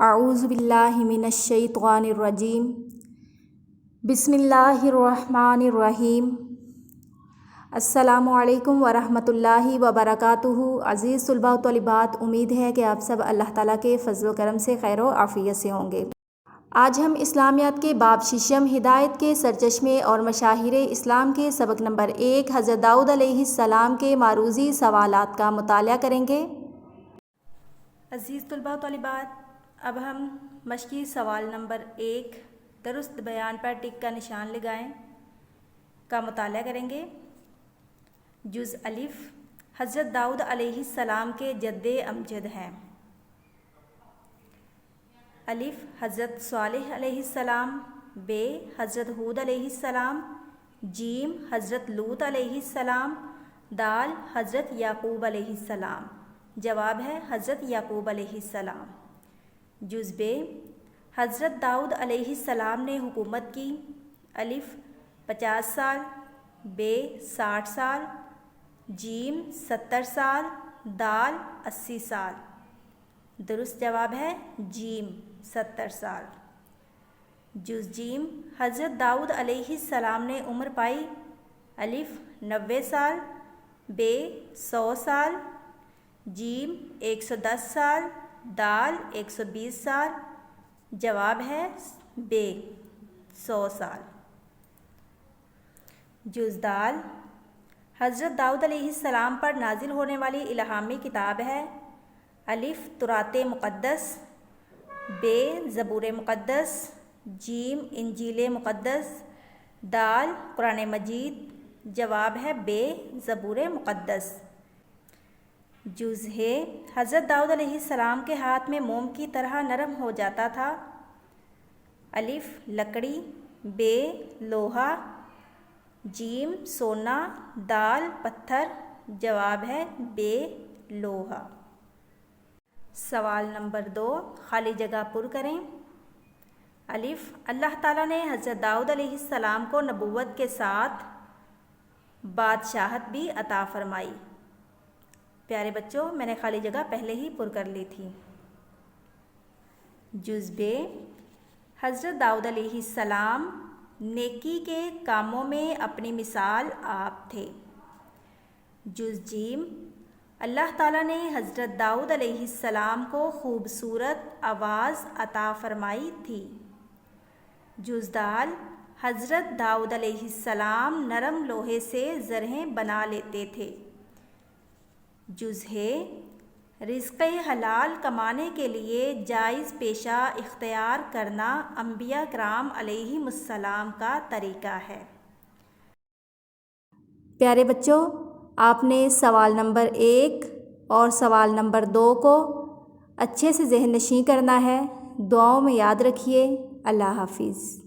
اعوذ باللہ من الشیطان الرجیم بسم اللہ الرحمن الرحیم السلام علیکم ورحمۃ اللہ وبرکاتہ۔ عزیز طلباء و طالبات، امید ہے کہ آپ سب اللہ تعالیٰ کے فضل و کرم سے خیر و عافیت سے ہوں گے۔ آج ہم اسلامیات کے باب ششم ہدایت کے سرچشمے اور مشاہیر اسلام کے سبق نمبر 1 حضرت داؤد علیہ السلام کے معروضی سوالات کا مطالعہ کریں گے۔ عزیز طلباء و طالبات، اب ہم مشقی سوال نمبر 1 درست بیان پر ٹک کا نشان لگائیں کا مطالعہ کریں گے۔ جز الف، حضرت داؤد علیہ السلام کے جد امجد ہیں۔ الف، حضرت صالح علیہ السلام، ب، حضرت ہود علیہ السلام، جیم، حضرت لوط علیہ السلام، دال، حضرت یعقوب علیہ السلام۔ جواب ہے حضرت یعقوب علیہ السلام۔ جز ب، حضرت داؤد علیہ السلام نے حکومت کی۔ الف، 50 سال، ب، 60 سال، جیم، 70 سال، دال، 80 سال۔ درست جواب ہے جیم، 70 سال۔ جز جیم، حضرت داؤد علیہ السلام نے عمر پائی۔ الف، 90 سال، ب، 100 سال، جیم، 110 سال، دال، 120 سال۔ جواب ہے ب، 100 سال۔ جز دال، حضرت داؤد علیہ السلام پر نازل ہونے والی الہامی کتاب ہے۔ الف، تورات مقدس، ب، زبور مقدس، جیم، انجیل مقدس، دال، قرآن مجید۔ جواب ہے ب، زبور مقدس۔ جز ہ، حضرت داؤد علیہ السلام کے ہاتھ میں موم کی طرح نرم ہو جاتا تھا۔ الف، لکڑی، ب، لوہا، جیم، سونا، دال، پتھر۔ جواب ہے ب، لوہا۔ سوال نمبر 2 خالی جگہ پر کریں۔ الف، اللہ تعالیٰ نے حضرت داؤد علیہ السلام کو نبوت کے ساتھ بادشاہت بھی عطا فرمائی۔ پیارے بچوں، میں نے خالی جگہ پہلے ہی پر کر لی تھی۔ جز ب، حضرت داؤد علیہ السلام نیکی کے کاموں میں اپنی مثال آپ تھے۔ جز جیم، اللہ تعالیٰ نے حضرت داؤد علیہ السلام کو خوبصورت آواز عطا فرمائی تھی۔ جز دال، حضرت داؤد علیہ السلام نرم لوہے سے زرہیں بنا لیتے تھے۔ جز ہ، رزق حلال کمانے کے لیے جائز پیشہ اختیار کرنا انبیاء کرام علیہم السلام کا طریقہ ہے۔ پیارے بچوں، آپ نے سوال نمبر 1 اور سوال نمبر 2 کو اچھے سے ذہن نشین کرنا ہے۔ دعاؤں میں یاد رکھیے۔ اللہ حافظ۔